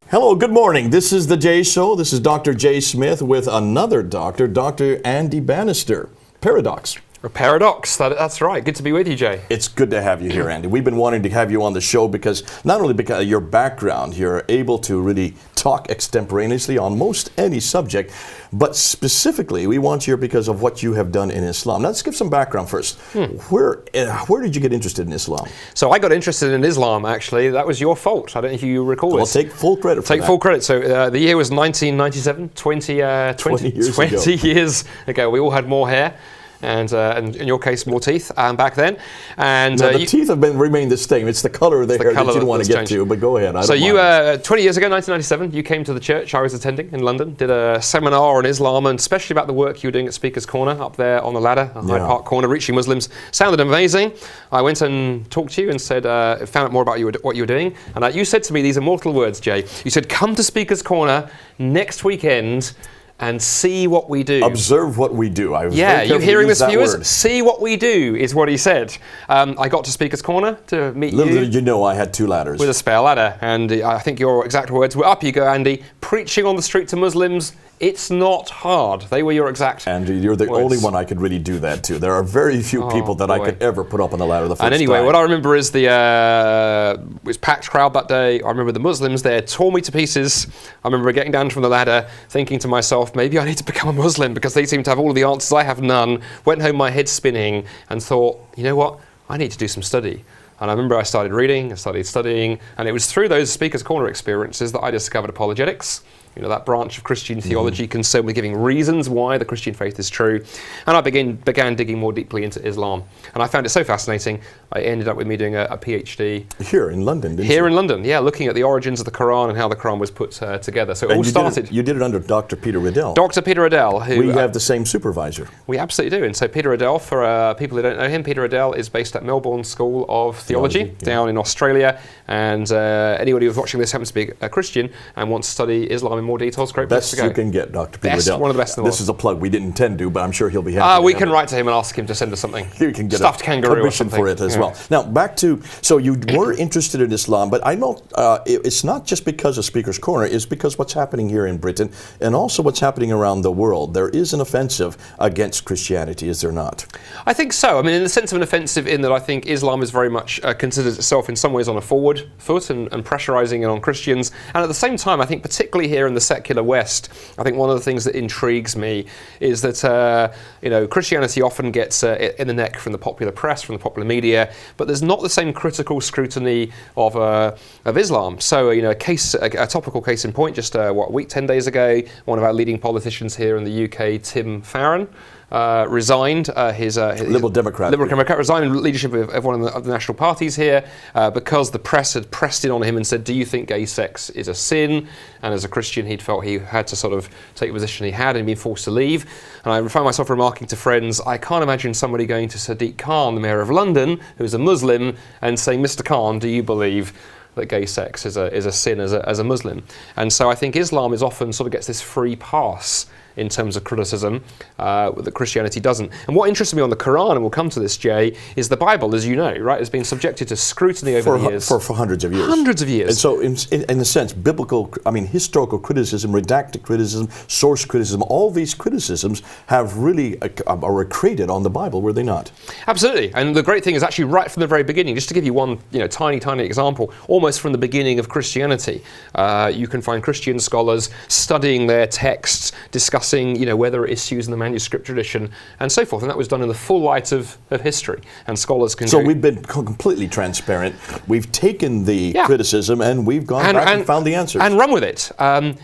Hello, good morning. This is the Jay Show. This is Dr. Jay Smith with another doctor, Dr. Andy Bannister. Paradox. Paradox, that's right. Good to be with you, Jay. It's good to have you here, Andy. We've been wanting to have you on the show because not only because of your background, you're able to really talk extemporaneously on most any subject, but specifically we want you here because of what you have done in Islam. Now, let's give some background first. Where did you get interested in Islam? So I got interested in Islam, actually. That was your fault. I don't know if you recall this. Well, take full credit for that. Take full credit. So the year was 1997, 20 years ago. We all had more hair. And in your case, more teeth back then. And now, the teeth have remained the same. It's the color of the hair that you don't want to get to, but go ahead. 20 years ago, 1997, you came to the church I was attending in London, did a seminar on Islam, and especially about the work you were doing at Speaker's Corner up there on the ladder, Hyde Park Corner, reaching Muslims. Sounded amazing. I went and talked to you and said, found out more about what you were doing. And you said to me these immortal words, Jay. You said, come to Speaker's Corner next weekend and see what we do. Observe what we do. You hearing this, viewers? See what we do is what he said. I got to Speaker's Corner to meet you. Little did you know I had two ladders. With a spare ladder. And I think your exact words were, up you go, Andy, preaching on the street to Muslims. It's not hard. They were your exact Andy, you're the words. only one I could really do that to. There are very few people that I could ever put up on the ladder the first time. And anyway, what I remember is it was packed crowd that day. I remember the Muslims there tore me to pieces. I remember getting down from the ladder, thinking to myself, maybe I need to become a Muslim because they seem to have all of the answers. I have none. Went home, my head spinning, and thought, you know what? I need to do some study. And I remember I started reading, I started studying, and it was through those Speaker's Corner experiences that I discovered apologetics. You know, that branch of Christian theology concerned with giving reasons why the Christian faith is true. And I began digging more deeply into Islam. And I found it so fascinating, I ended up with me doing a PhD. Here in London, didn't you? Here in London, yeah, looking at the origins of the Quran and how the Quran was put together. So it all started. You did it under Dr. Peter Riddell. Dr. Peter Riddell, who... We have the same supervisor. We absolutely do. And so Peter Riddell, for people who don't know him, Peter Riddell is based at Melbourne School of Theology down in Australia. And anybody who's watching this happens to be a Christian and wants to study Islam in more detail, it's great place to go. Best you can get, Dr. Peter Riddell. One of the best in the world. This is a plug we didn't intend to, but I'm sure he'll be happy. We can write to him and ask him to send us something. You can get stuffed kangaroo permission for it as well. Now, back to, so you were interested in Islam, but I know it's not just because of Speaker's Corner, it's because what's happening here in Britain and also what's happening around the world. There is an offensive against Christianity, is there not? I think so. I mean, in the sense of an offensive in that I think Islam is very much considers itself in some ways on a forward foot and pressurizing it on Christians. And at the same time, I think particularly here in the secular West, I think one of the things that intrigues me is that Christianity often gets in the neck from the popular press, from the popular media, but there's not the same critical scrutiny of Islam. So a topical case in point, just a week, 10 days ago, one of our leading politicians here in the UK, Tim Farron, resigned his Liberal Democrat resigned in leadership of one of the national parties here because the press had pressed in on him and said, do you think gay sex is a sin? And as a Christian, he'd felt he had to sort of take the position he had and been forced to leave. And I found myself remarking to friends, I can't imagine somebody going to Sadiq Khan, the mayor of London, who's a Muslim, and saying, Mr. Khan, do you believe that gay sex is a sin as a Muslim? And so I think Islam is often sort of gets this free pass in terms of criticism that Christianity doesn't. And what interests me on the Quran, and we'll come to this, Jay, is the Bible, as you know, right, has been subjected to scrutiny over the years. For hundreds of years. Hundreds of years. And so in a sense, historical criticism, redacted criticism, source criticism, all these criticisms have really are created on the Bible, were they not? Absolutely. And the great thing is actually right from the very beginning, just to give you one tiny example, almost from the beginning of Christianity, you can find Christian scholars studying their texts, discussing whether issues in the manuscript tradition and so forth, and that was done in the full light of history. And scholars can. So we've been completely transparent. We've taken the criticism and we've gone back and found the answers and run with it.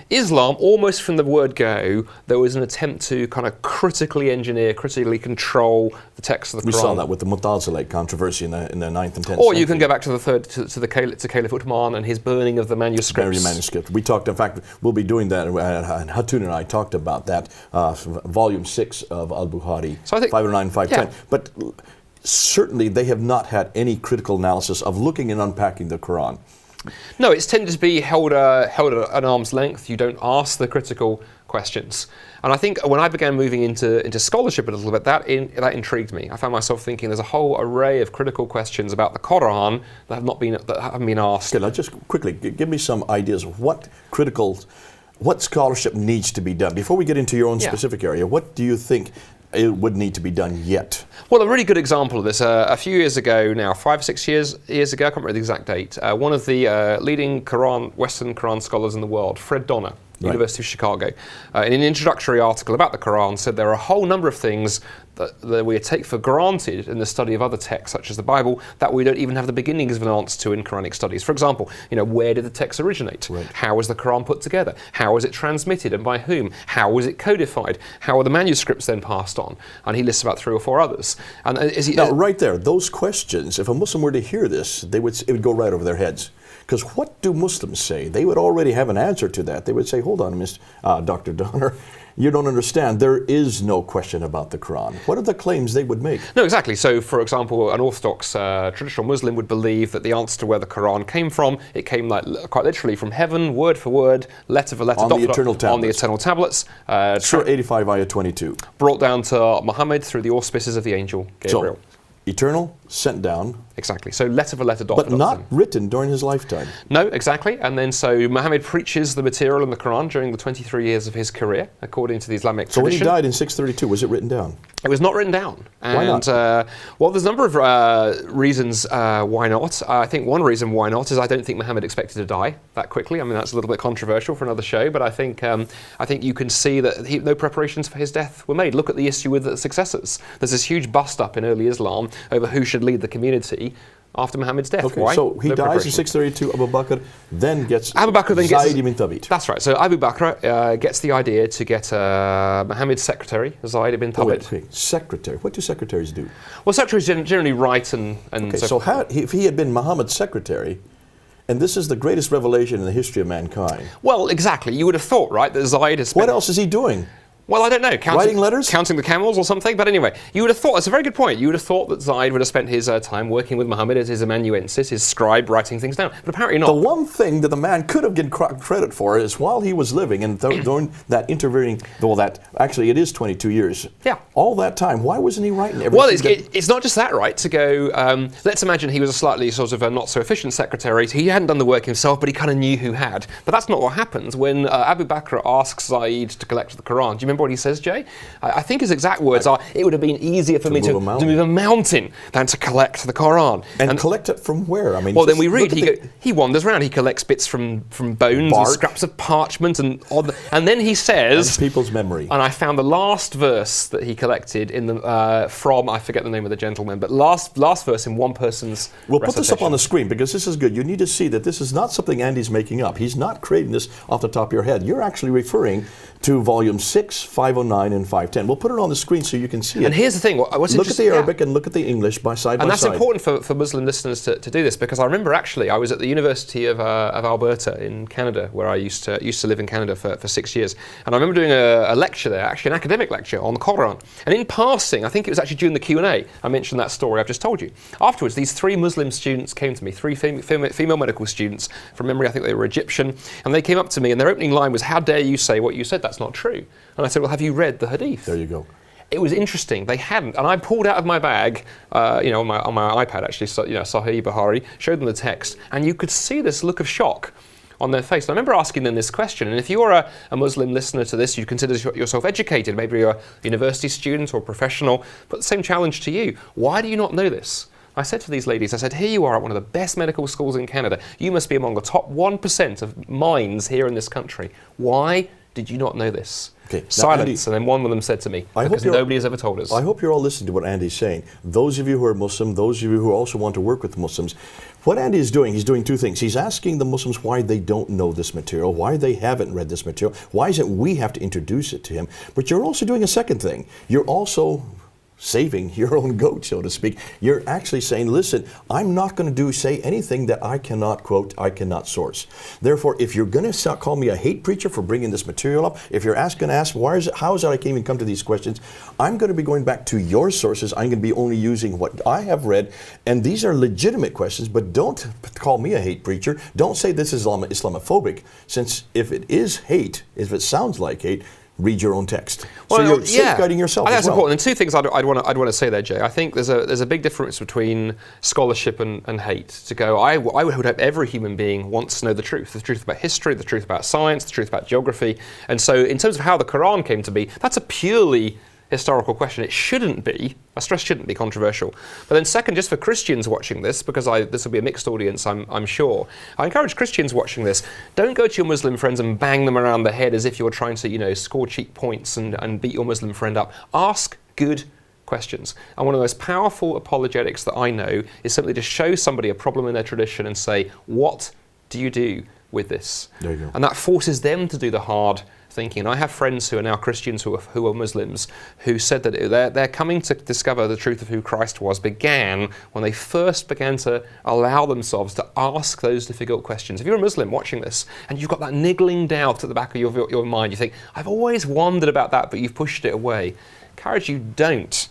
Islam, almost from the word go, there was an attempt to kind of critically engineer, critically control the text of the Quran. We saw that with the Mutazilite controversy in the 9th and 10th Or you can go back to the Caliph Uthman and his burning of the manuscripts. We talked. In fact, we'll be doing that. And Hatun and I talked about that. Volume 6 of Al-Bukhari, so 509, 510. But certainly they have not had any critical analysis of looking and unpacking the Quran. No, it's tended to be held at an arm's length. You don't ask the critical questions. And I think when I began moving into scholarship a little bit, that intrigued me. I found myself thinking there's a whole array of critical questions about the Quran that haven't been asked. Okay, now just quickly, give me some ideas of what scholarship needs to be done. Before we get into your own specific area, what do you think it would need to be done yet? Well, a really good example of this, a few years ago now, 5 or 6 years ago, I can't remember the exact date, one of the leading Western Quran scholars in the world, Fred Donner, University of Chicago, in an introductory article about the Quran, said there are a whole number of things that we take for granted in the study of other texts, such as the Bible, that we don't even have the beginnings of an answer to in Quranic studies. For example, where did the text originate? Right. How was the Quran put together? How was it transmitted and by whom? How was it codified? How are the manuscripts then passed on? And he lists about 3 or 4 others. And now, right there, those questions, if a Muslim were to hear this, it would go right over their heads. Because what do Muslims say? They would already have an answer to that. They would say, hold on, Dr. Donner, you don't understand. There is no question about the Quran. What are the claims they would make? No, exactly. So, for example, an Orthodox traditional Muslim would believe that the answer to where the Quran came from, it came quite literally from heaven, word for word, letter for letter, on the eternal tablets. On the eternal tablets. Surah 85, ayah 22. Brought down to Muhammad through the auspices of the angel Gabriel. So, eternal, sent down. Exactly. So letter for letter, dot but for dot. But not then. written during his lifetime. No, exactly. And then so Muhammad preaches the material in the Quran during the 23 years of his career, according to the Islamic tradition. So when he died in 632, was it written down? It was not written down. And, why not? Well, there's a number of reasons why not. I think one reason why not is I don't think Muhammad expected to die that quickly. I mean, that's a little bit controversial for another show, but I think you can see that no preparations for his death were made. Look at the issue with the successors. There's this huge bust-up in early Islam over who should lead the community after Muhammad's death. Okay, why? so he dies in 632, Abu Bakr then gets Zayd ibn Thabit. That's right. So Abu Bakr gets the idea to get Muhammad's secretary, Zayd ibn Thabit. Okay. Secretary. What do secretaries do? Well, secretaries generally write and okay, so if he had been Muhammad's secretary, and this is the greatest revelation in the history of mankind. Well, exactly. You would have thought, right, that Zayd has spent... What else is he doing? Well, I don't know. Writing letters? Counting the camels or something. But anyway, you would have thought, that's a very good point, you would have thought that Zayd would have spent his time working with Muhammad as his amanuensis, his scribe, writing things down. But apparently not. The one thing that the man could have given credit for is while he was living and during that intervening, actually it is 22 years. Yeah. All that time, why wasn't he writing everything? Well, it's not just that, right? To go, let's imagine he was a slightly sort of a not so efficient secretary. He hadn't done the work himself, but he kind of knew who had. But that's not what happens when Abu Bakr asks Zayd to collect the Quran. Do you remember what he says, Jay? I think his exact words are, it would have been easier for me to move a mountain than to collect the Quran. And collect it from where? I mean, well, then we read, he wanders around, he collects bits from bones bark, and scraps of parchment, and then he says... And people's memory. And I found the last verse that he collected in the from, I forget the name of the gentleman, but last verse in one person's We'll put this up on the screen because this is good. You need to see that this is not something Andy's making up. He's not creating this off the top of your head. You're actually referring to volume 6, 509, and 510. We'll put it on the screen so you can see it. And here's the thing. What's look at the Arabic and look at the English side by side. And that's important for Muslim listeners to do this, because I remember actually I was at the University of Alberta in Canada, where I used to live in Canada for 6 years. And I remember doing a lecture there, actually an academic lecture on the Quran. And in passing, I think it was actually during the Q&A, I mentioned that story I've just told you. Afterwards, these 3 Muslim students came to me, 3 female medical students. From memory, I think they were Egyptian. And they came up to me and their opening line was, "How dare you say what you said? That's not true." And I said, "Well, have you read the Hadith?" There you go. It was interesting. They hadn't, and I pulled out of my bag, on my iPad actually, Sahih Bukhari, showed them the text, and you could see this look of shock on their face. And I remember asking them this question, and if you're a Muslim listener to this, you consider yourself educated, maybe you're a university student or professional, but the same challenge to you. Why do you not know this? I said to these ladies, I said, here you are at one of the best medical schools in Canada. You must be among the top 1% of minds here in this country. Why did you not know this? Okay. Silence. And then one of them said to me, because nobody has ever told us. I hope you're all listening to what Andy's saying. Those of you who are Muslim, those of you who also want to work with Muslims, what Andy is doing, he's doing 2 things. He's asking the Muslims why they don't know this material, why they haven't read this material, why is it we have to introduce it to him. But you're also doing a second thing. You're also saving your own goat, so to speak. You're actually saying, listen, I'm not going to say anything that I cannot quote, I cannot source. Therefore, if you're going to call me a hate preacher for bringing this material up, if you're going to ask, how is it I can't even come to these questions, I'm going to be going back to your sources. I'm going to be only using what I have read, and these are legitimate questions, but don't call me a hate preacher. Don't say this is Islamophobic, since if it is hate, if it sounds like hate, read your own text. Well, so you're safeguarding yourself. I think as that's well. important. And two things I'd want to say there, Jay. I think there's a big difference between scholarship and hate. To go, I would hope every human being wants to know the truth about history, the truth about science, the truth about geography. And so, in terms of how the Quran came to be, that's a purely historical question. It shouldn't be, I stress shouldn't be controversial. But then second, just for Christians watching this, because this will be a mixed audience, I'm sure, I encourage Christians watching this, don't go to your Muslim friends and bang them around the head as if you're trying to, score cheap points and beat your Muslim friend up. Ask good questions. And one of the most powerful apologetics that I know is simply to show somebody a problem in their tradition and say, what do you do with this? There you go. And that forces them to do the hard thinking. And I have friends who are now Christians who are Muslims who said that they're coming to discover the truth of who Christ was began when they first began to allow themselves to ask those difficult questions. If you're a Muslim watching this and you've got that niggling doubt at the back of your mind, you think, I've always wondered about that, but you've pushed it away. Encourage you don't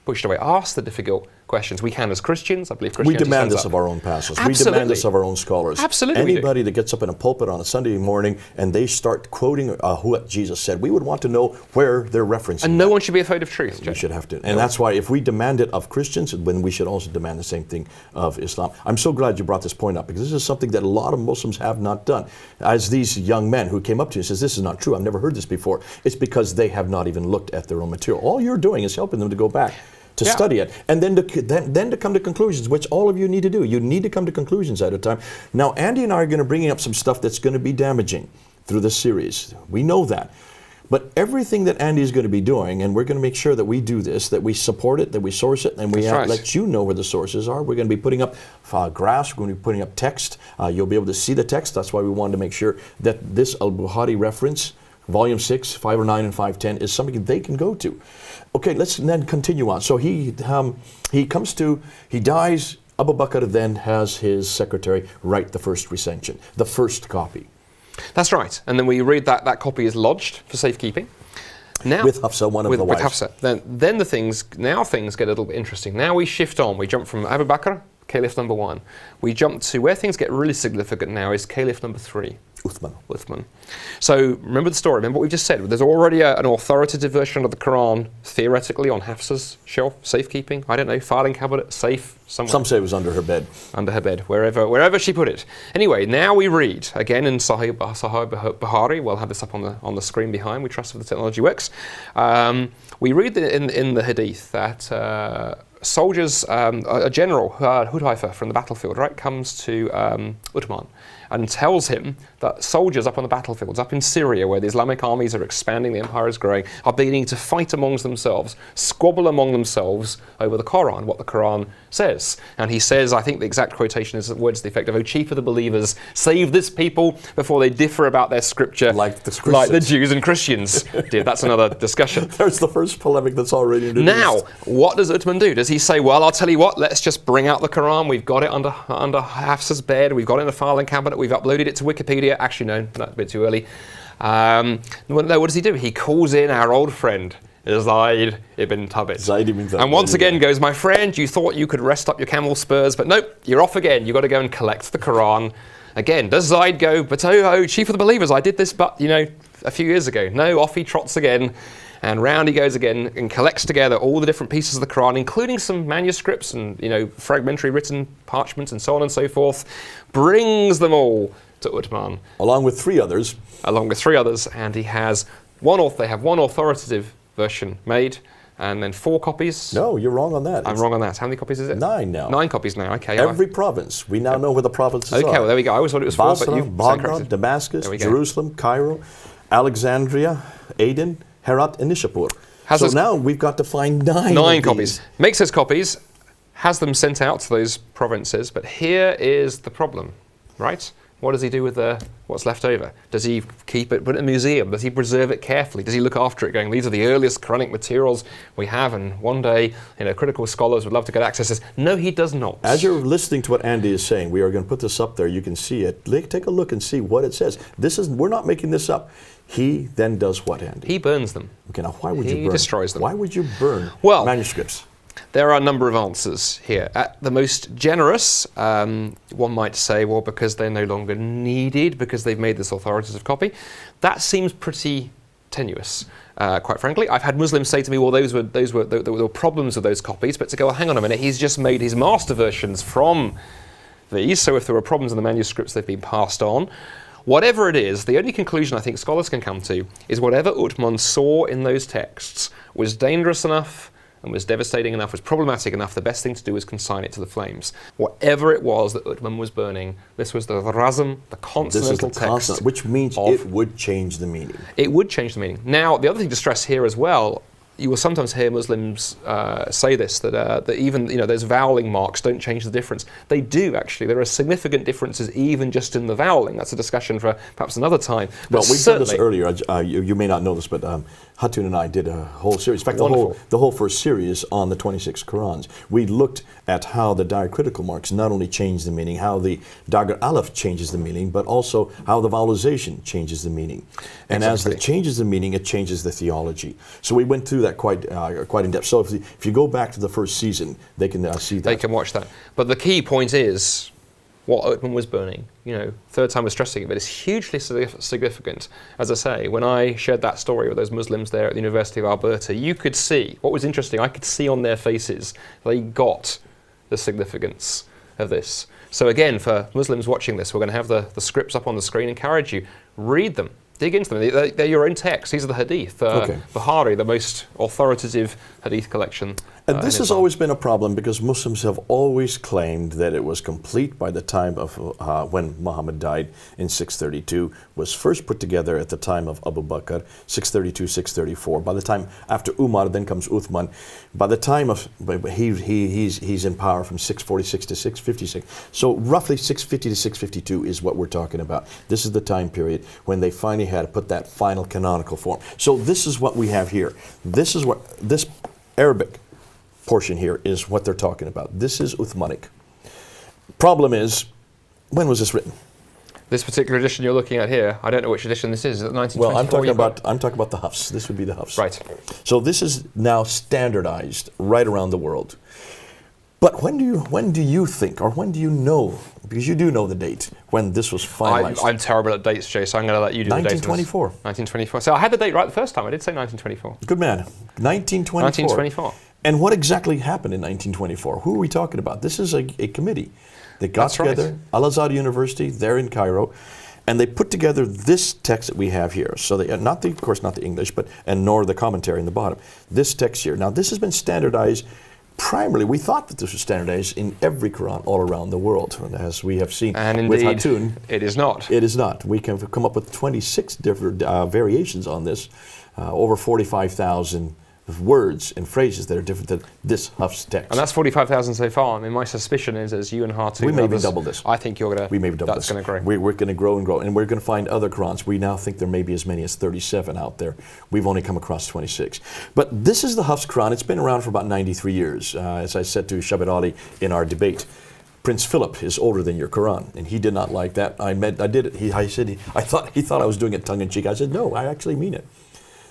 push it away. Ask the difficult questions. We can as Christians. I believe Christianity We demand this stands up. of our own pastors. Absolutely. We demand this of our own scholars. Absolutely we do. Anybody that gets up in a pulpit on a Sunday morning and they start quoting what Jesus said, we would want to know where they're referencing. And no one should be afraid of truth, Jay. We should have to. And that's why if we demand it of Christians, then we should also demand the same thing of Islam. I'm so glad you brought this point up, because this is something that a lot of Muslims have not done. As these young men who came up to you and says, this is not true, I've never heard this before, it's because they have not even looked at their own material. All you're doing is helping them to go back to study it, and then to come to conclusions, which all of you need to do. You need to come to conclusions at a time. Now, Andy and I are going to bring up some stuff that's going to be damaging through this series. We know that. But everything that Andy is going to be doing, and we're going to make sure that we do this, that we support it, that we source it, and we let you know where the sources are. We're going to be putting up graphs, we're going to be putting up text. You'll be able to see the text. That's why we wanted to make sure that this Al-Bukhari reference, Volume 6, 509 and 510, is something they can go to. Okay, let's then continue on. So he dies. Abu Bakr then has his secretary write the first recension, the first copy. That's right. And then we read that copy is lodged for safekeeping. Now, with Hafsa, one of the wives. With Hafsa. Then things get a little bit interesting. Now we shift on. We jump from Abu Bakr, Caliph number 1. We jump to where things get really significant now is Caliph number 3. Uthman. So remember the story, remember what we just said. There's already an authoritative version of the Quran, theoretically, on Hafsa's shelf, safekeeping. I don't know, filing cabinet, safe, somewhere. Some say it was under her bed. Under her bed, wherever she put it. Anyway, now we read, again in Sahih Bukhari, we'll have this up on the screen behind, we trust that the technology works. We read in the hadith that soldiers, a general, Hudhaifa from the battlefield, right, comes to Uthman and tells him that soldiers up on the battlefields, up in Syria, where the Islamic armies are expanding, the empire is growing, are beginning to fight amongst themselves, squabble among themselves over the Quran, what the Quran says. And he says, I think the exact quotation is words to the effect of, O chief of the believers, save this people before they differ about their scripture, like the Jews and Christians did. That's another discussion. There's the first polemic that's already introduced. Now, what does Uthman do? Does he say, well, I'll tell you what, let's just bring out the Quran, we've got it under Hafsa's bed, we've got it in a filing cabinet, we've uploaded it to Wikipedia. Actually, no, that's a bit too early. No, what does he do? He calls in our old friend, Zayd ibn Thabit. And once again goes, my friend, you thought you could rest up your camel spurs, but nope, you're off again. You've got to go and collect the Quran. Again, does Zayd go, but oh, chief of the believers, I did this, but, a few years ago. No, off he trots again. And round he goes again and collects together all the different pieces of the Quran, including some manuscripts and, fragmentary written parchments and so on and so forth, brings them all to Uthman. Along with three others. And he has they have one authoritative version made, and then 4 copies. No, you're wrong on that. I'm wrong on that. How many copies is it? 9 now. 9 copies now, okay. Every province. We now know where the provinces are. Okay, well, there we go. I always thought it was 4, Basra, but you've Baghdad, Damascus, Jerusalem, Cairo, Alexandria, Aden, Herat, and Nishapur. So now we've got to find 9 copies. Makes those copies, has them sent out to those provinces, but here is the problem, right? What does he do with what's left over? Does he keep it, put it in a museum? Does he preserve it carefully? Does he look after it, going, these are the earliest Quranic materials we have, and one day, critical scholars would love to get access to this? No, he does not. As you're listening to what Andy is saying, we are going to put this up there. You can see it. Take a look and see what it says. We're not making this up. He then does what, Andy? He burns them. Okay, now why would you burn? He destroys them. Why would you burn manuscripts? There are a number of answers here. At the most generous, one might say, well, because they're no longer needed, because they've made this authoritative copy. That seems pretty tenuous, quite frankly. I've had Muslims say to me, well, there were problems with those copies, but to go, well, hang on a minute, he's just made his master versions from these, so if there were problems in the manuscripts, they've been passed on. Whatever it is, the only conclusion I think scholars can come to is whatever Uthman saw in those texts was dangerous enough and was devastating enough, was problematic enough, the best thing to do was consign it to the flames. Whatever it was that Uthman was burning, this was the razm, the consonantal text. Which means it would change the meaning. It would change the meaning. Now, the other thing to stress here as well, you will sometimes hear Muslims say this, that even those voweling marks don't change the difference. They do, actually. There are significant differences even just in the voweling. That's a discussion for perhaps another time. Well, we've done this earlier. You may not know this, but Hatun and I did a whole series. In fact, the whole first series on the 26 Qurans. We looked at how the diacritical marks not only change the meaning, how the Dagar Aleph changes the meaning, but also how the vowelization changes the meaning. And as it changes the meaning, it changes the theology. So we went through that quite in depth. So if you go back to the first season, they can see that. They can watch that. But the key point is what Uthman was burning. Third time we're stressing it, but it's hugely significant. As I say, when I shared that story with those Muslims there at the University of Alberta, you could see, what was interesting, I could see on their faces, they got the significance of this. So again, for Muslims watching this, we're going to have the scripts up on the screen, encourage you, read them. Dig into them. They're your own texts. These are the Hadith. Bukhari, the most authoritative Hadith collection. And this has always been a problem because Muslims have always claimed that it was complete by the time of when Muhammad died in 632, was first put together at the time of Abu Bakr, 632, 634. By the time after Umar, then comes Uthman. By the time of he's in power from 646 to 656. So roughly 650 to 652 is what we're talking about. This is the time period when they finally had to put that final canonical form. So this is what we have here. This Arabic portion here is what they're talking about. This is Uthmanic. Problem is, when was this written? This particular edition you're looking at here, I don't know which edition this is. Is it 1924? Well, I'm talking about the Hafs. This would be the Hafs. Right. So this is now standardized right around the world. But when do you think, or when do you know, because you do know the date, when this was finalized? I'm terrible at dates, Jay, so I'm going to let you do the date. 1924. 1924. So I had the date right the first time. I did say 1924. Good man. 1924. 1924. And what exactly happened in 1924? Who are we talking about? This is a committee that got together, right. Al-Azhar University, there in Cairo, and they put together this text that we have here. So they, of course not the English, and nor the commentary in the bottom. This text here. Now this has been standardized. Primarily, we thought that this was standardized in every Quran all around the world, as we have seen and with indeed, Hatun. It is not. It is not. We can come up with 26 different variations on this, over 45,000 words and phrases that are different than this Hafs text. And that's 45,000 so far. I mean, my suspicion is, as you and Hartu, we may even double this. I think you're going to. We may double this. That's going to grow. We're going to grow and grow, and we're going to find other Qurans. We now think there may be as many as 37 out there. We've only come across 26. But this is the Hafs Quran. It's been around for about 93 years. As I said to Shabbat Ali in our debate, Prince Philip is older than your Quran, and he did not like that. I did it. He thought I was doing it tongue in cheek. I said, no, I actually mean it.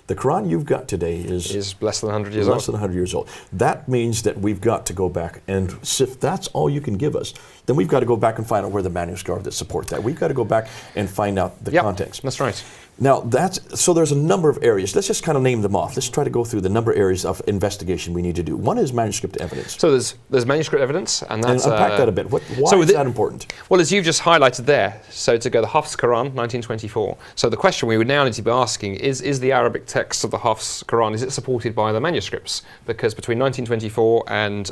The Quran you've got today is less than 100 years old. Less than 100 years old. That means that we've got to go back, and if that's all you can give us, then we've got to go back and find out where the manuscripts are that support that. We've got to go back and find out the context. That's right. Now, so there's a number of areas. Let's just kind of name them off. Let's try to go through the number of areas of investigation we need to do. One is manuscript evidence. So there's manuscript evidence, and that's... And unpack that a bit. Why is that important? Well, as you've just highlighted there, so to go the Hafs Quran, 1924. So the question we would now need to be asking is the Arabic text of the Hafs Quran, is it supported by the manuscripts? Because between 1924 and,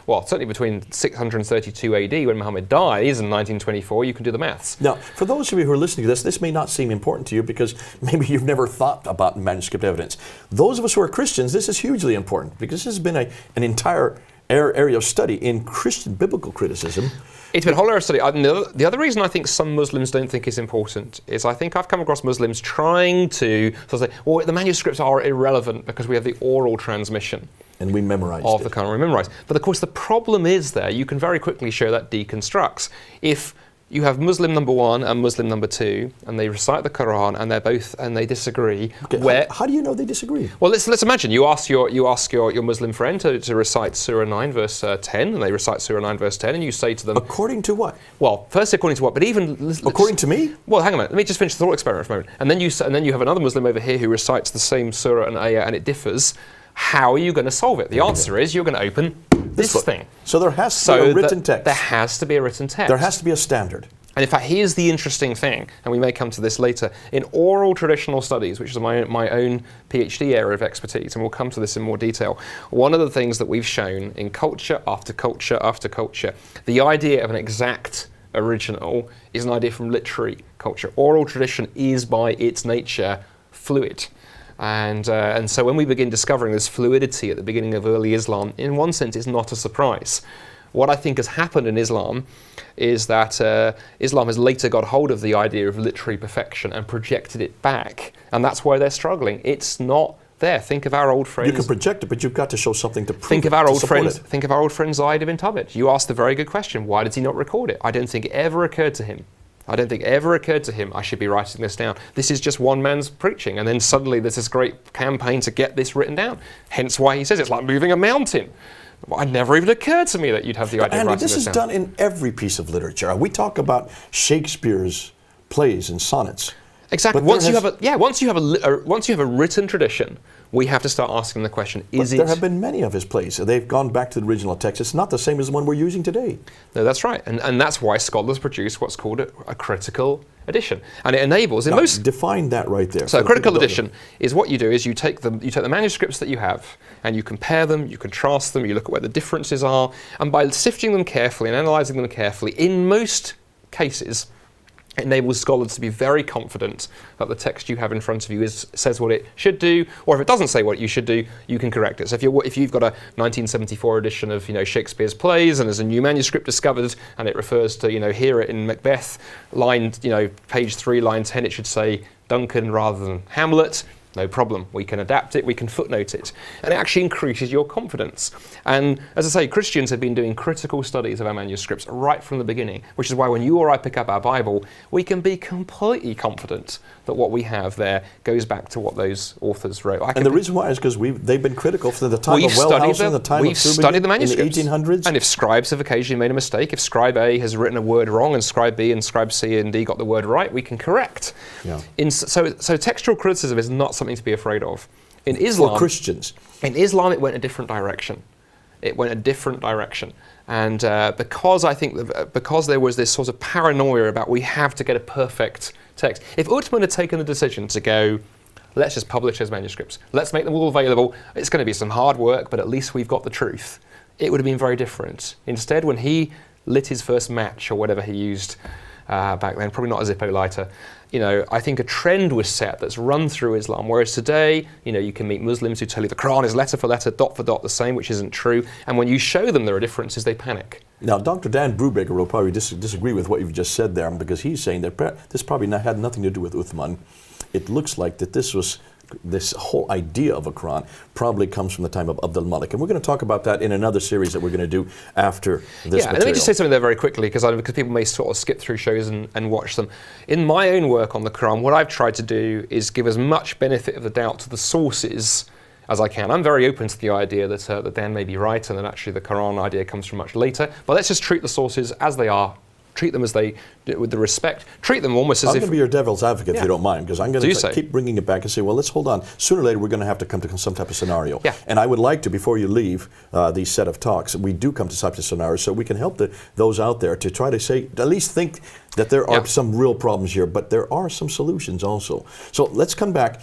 certainly between 632 AD, when Muhammad dies, and 1924, you can do the maths. Now, for those of you who are listening to this may not seem important to you because maybe you've never thought about manuscript evidence. Those of us who are Christians, this is hugely important because this has been an entire area of study in Christian biblical criticism. It's been a whole area of study. The other reason I think some Muslims don't think it's important is I think I've come across Muslims trying to sort of say, well, the manuscripts are irrelevant because we have the oral transmission. And we memorized of the Quran, we memorized. But of course, the problem is there, you can very quickly show that deconstructs. If you have Muslim number 1 and Muslim number 2, and they recite the Quran, and they disagree. Okay, how do you know they disagree? Well, let's imagine you ask your Muslim friend to recite Surah 9 verse 10, and they recite Surah 9 verse 10, and you say to them, according to what? Well, first according to what? But even according to me? Well, hang on a minute. Let me just finish the thought experiment for a moment. And then you have another Muslim over here who recites the same surah and ayah, and it differs. How are you going to solve it? The answer is you're going to open this thing. So there has to be a written text. There has to be a written text. There has to be a standard. And in fact, here's the interesting thing, and we may come to this later. In oral traditional studies, which is my own PhD area of expertise, and we'll come to this in more detail, one of the things that we've shown in culture after culture after culture, the idea of an exact original is an idea from literary culture. Oral tradition is by its nature fluid. And so when we begin discovering this fluidity at the beginning of early Islam, in one sense it's not a surprise. What I think has happened in Islam is that Islam has later got hold of the idea of literary perfection and projected it back. And that's why they're struggling. It's not there. Think of our old friends. You can project it, but you've got to show something to prove Think of it, our to old support friends. it. Think of our old friend Zayd ibn Thabit. You asked the very good question. Why did he not record it? I don't think it ever occurred to him. I don't think it ever occurred to him, I should be writing this down. This is just one man's preaching. And then suddenly there's this great campaign to get this written down. Hence why he says it's like moving a mountain. Well, it never even occurred to me that you'd have the idea of writing this down. This is done in every piece of literature. We talk about Shakespeare's plays and sonnets. Exactly. Once you have a written tradition, we have to start asking the question: There have been many of his plays. They've gone back to the original text. It's not the same as the one we're using today. No, that's right, and that's why scholars produce what's called a critical edition, and it enables define that right there. So a critical edition is what you do is you take the manuscripts that you have and you compare them, you contrast them, you look at where the differences are, and by sifting them carefully and analysing them carefully, in most cases, it enables scholars to be very confident that the text you have in front of you says what it should do, or if it doesn't say what you should do, you can correct it. So if you've got a 1974 edition of Shakespeare's plays and there's a new manuscript discovered and it refers to hear it in Macbeth, page 3, line 10, it should say Duncan rather than Hamlet. No problem. We can adapt it, we can footnote it. And it actually increases your confidence. And as I say, Christians have been doing critical studies of our manuscripts right from the beginning, which is why when you or I pick up our Bible, we can be completely confident that what we have there goes back to what those authors wrote. And the reason why is because they've been critical from the time of Wellhausen, the time of studied the manuscripts in the 1800s. And if scribes have occasionally made a mistake, if scribe A has written a word wrong and scribe B and scribe C and D got the word right, we can correct. Yeah. So textual criticism is not something to be afraid of. In Islam, for Christians. In Islam, it went a different direction. And because I think because there was this sort of paranoia about we have to get a perfect text. If Uthman had taken the decision to go, let's just publish his manuscripts, let's make them all available, it's going to be some hard work, but at least we've got the truth, it would have been very different. Instead, when he lit his first match, or whatever he used back then, probably not a Zippo lighter, I think a trend was set that's run through Islam, whereas today, you can meet Muslims who tell you the Quran is letter for letter, dot for dot the same, which isn't true, and when you show them there are differences, they panic. Now, Dr. Dan Brubaker will probably disagree with what you've just said there, because he's saying that this probably had nothing to do with Uthman. It looks like that this whole idea of a Quran probably comes from the time of Abdul Malik. And we're going to talk about that in another series that we're going to do after this material. Let me just say something there very quickly, because people may sort of skip through shows and watch them. In my own work on the Quran, what I've tried to do is give as much benefit of the doubt to the sources as I can. I'm very open to the idea that Dan may be right and that actually the Quran idea comes from much later. But let's just treat the sources as they are. Treat them with the respect. Treat them almost as if... I'm going to be your devil's advocate if you don't mind, because I'm going to keep bringing it back and say, well, let's hold on. Sooner or later, we're going to have to come to some type of scenario. Yeah. And I would like to, before you leave these set of talks, we do come to such a scenario so we can help those out there to try to say, at least think that there are some real problems here, but there are some solutions also. So let's come back.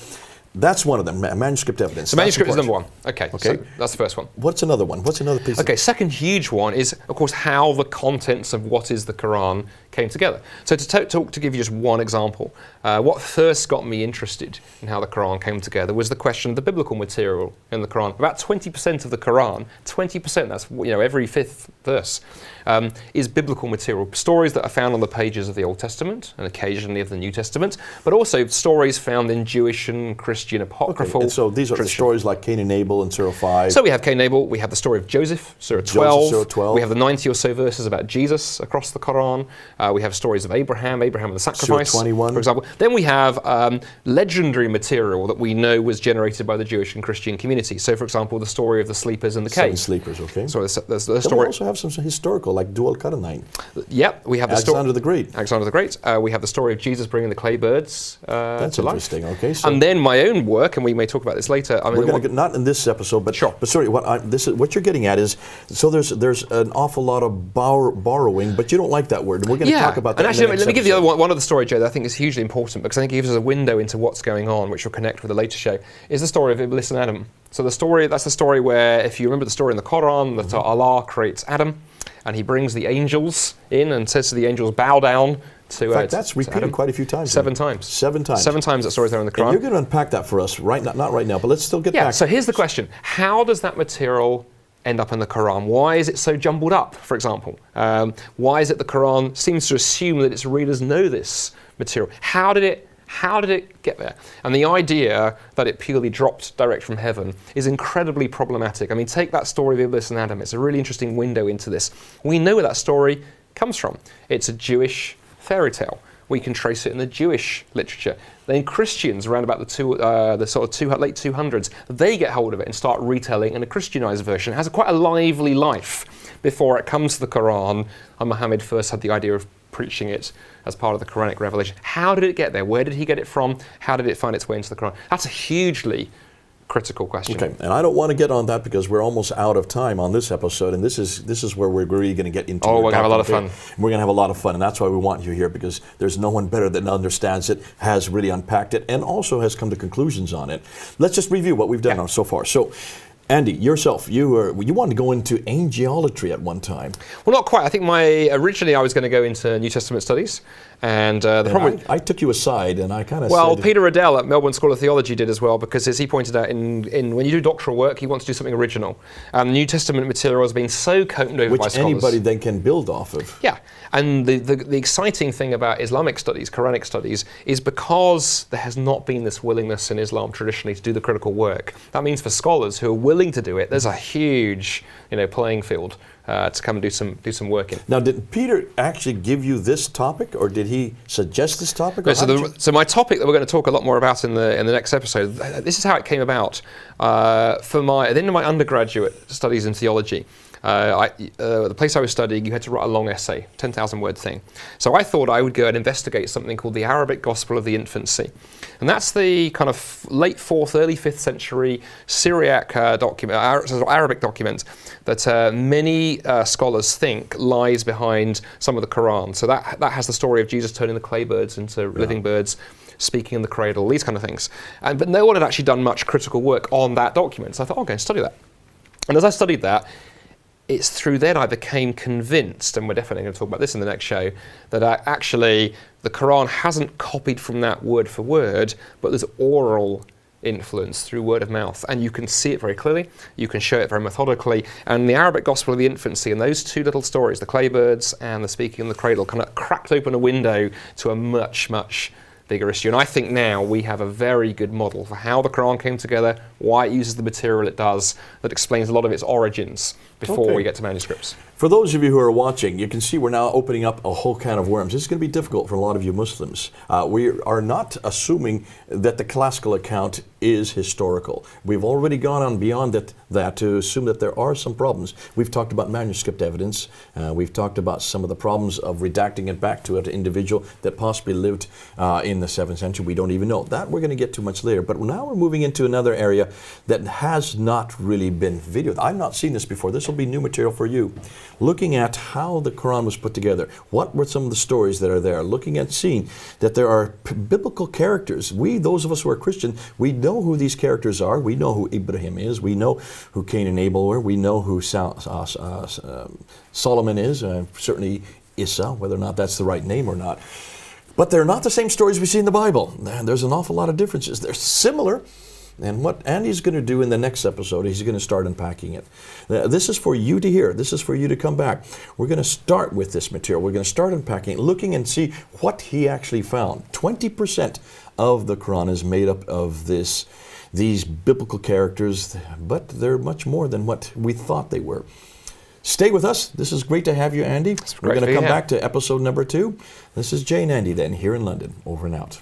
That's one of them, manuscript evidence. The manuscript is number one. Okay, so that's the first one. What's another one? What's another piece? Okay, second huge one is, of course, how the contents of what is the Quran came together. So to give you just one example, what first got me interested in how the Quran came together was the question of the biblical material in the Quran. About 20% of the Quran, 20%, that's every fifth verse, is biblical material. Stories that are found on the pages of the Old Testament and occasionally of the New Testament, but also stories found in Jewish and Christian apocryphal. And so these are the stories like Cain and Abel in Surah 5. So we have Cain and Abel, we have the story of Joseph, Surah 12. We have the 90 or so verses about Jesus across the Quran. We have stories of Abraham and the sacrifice, Surah 21. for example. Then we have legendary material that we know was generated by the Jewish and Christian community. So, for example, the story of the sleepers in the cave. 7 sleepers, okay. So there's the Then story. we also have some historical, like Dual Qarnayn. Yep, we have the story. Alexander the Great. Alexander the Great. We have the story of Jesus bringing the clay birds That's to life. interesting, okay. So And then my own work, and we may talk about this later. I mean, we're going to get, not in this episode, but, Sure. but sorry, what you're getting at is, so there's an awful lot of borrowing, but you don't like that word. And we're going to talk about that and actually, in the next let me give the episode. other one of the story, Joe, that I think is hugely important because I think it gives us a window into what's going on, which will connect with the later show, is the story of Iblis and Adam. So that's the story where, if you remember the story in the Quran, that Allah creates Adam, and he brings the angels in and says to the angels, bow down to In fact, that's to repeated Adam. quite a few times. 7 times. 7 times. 7 times that story's there in the Quran. And you're going to unpack that for us, not right now, but let's still get back. So here's the question. How does that material end up in the Quran? Why is it so jumbled up, for example? Why is it the Quran seems to assume that its readers know this material? How did it get there? And the idea that it purely dropped direct from heaven is incredibly problematic. I mean, take that story of Iblis and Adam. It's a really interesting window into this. We know where that story comes from. It's a Jewish fairy tale. We can trace it in the Jewish literature. Then Christians, around about the late 200s, they get hold of it and start retelling in a Christianized version. It has quite a lively life before it comes to the Quran, and Muhammad first had the idea of preaching it as part of the Quranic revelation. How did it get there? Where did he get it from? How did it find its way into the Quran? That's a hugely critical question. Okay, and I don't want to get on that because we're almost out of time on this episode, and this is where we're really going to get into. Oh, we're going to have a lot of fun. We're going to have a lot of fun, and that's why we want you here, because there's no one better that understands it, has really unpacked it, and also has come to conclusions on it. Let's just review what we've done so far. So, Andy, yourself, you wanted to go into angelometry at one time. Well, not quite. I think originally I was going to go into New Testament studies, and the problem. I took you aside, and I kind of said, Peter Riddell at Melbourne School of Theology did as well, because as he pointed out, in when you do doctoral work, you want to do something original. And the New Testament material has been so coated over by which scholars. anybody then can build off of. Yeah, and the exciting thing about Islamic studies, Quranic studies, is because there has not been this willingness in Islam traditionally to do the critical work. That means for scholars who are willing to do it, there's a huge playing field to come and do some work in. Now, did Peter actually give you this topic, or did he suggest this topic? No, so my topic that we're going to talk a lot more about in the next episode, this is how it came about. At the end of my undergraduate studies in theology, the place I was studying, you had to write a long essay, 10,000 word thing. So I thought I would go and investigate something called the Arabic Gospel of the Infancy. And that's the kind of late 4th, early 5th century Syriac Arabic document that many scholars think lies behind some of the Quran. So that has the story of Jesus turning the clay birds into living birds, speaking in the cradle, these kind of things. But no one had actually done much critical work on that document. So I thought, okay, study that. And as I studied that, it's through then I became convinced, and we're definitely going to talk about this in the next show, that actually the Quran hasn't copied from that word for word, but there's oral influence through word of mouth. And you can see it very clearly, you can show it very methodically. And the Arabic Gospel of the Infancy and those two little stories, the clay birds and the speaking in the cradle, kind of cracked open a window to a much, much bigger issue. And I think now we have a very good model for how the Quran came together, why it uses the material it does, that explains a lot of its origins before we get to manuscripts. For those of you who are watching, you can see we're now opening up a whole can of worms. This is going to be difficult for a lot of you Muslims. We are not assuming that the classical account is historical. We've already gone on beyond that to assume that there are some problems. We've talked about manuscript evidence. We've talked about some of the problems of redacting it back to an individual that possibly lived in the 7th century. We don't even know. That we're going to get to much later. But now we're moving into another area that has not really been videoed. I've not seen this before. This will be new material for you. Looking at how the Quran was put together, what were some of the stories that are there, looking at seeing that there are biblical characters. Those of us who are Christian, we know who these characters are. We know who Ibrahim is. We know who Cain and Abel were. We know who Solomon is. Certainly Issa, whether or not that's the right name or not. But they're not the same stories we see in the Bible. There's an awful lot of differences. They're similar. And what Andy's going to do in the next episode, he's going to start unpacking it. This is for you to hear. This is for you to come back. We're going to start with this material. We're going to start unpacking it, looking and see what he actually found. 20% of the Quran is made up of these biblical characters, but they're much more than what we thought they were. Stay with us. This is great to have you, Andy. We're going to come back to episode number 2. This is Jay and Andy then, here in London. Over and out.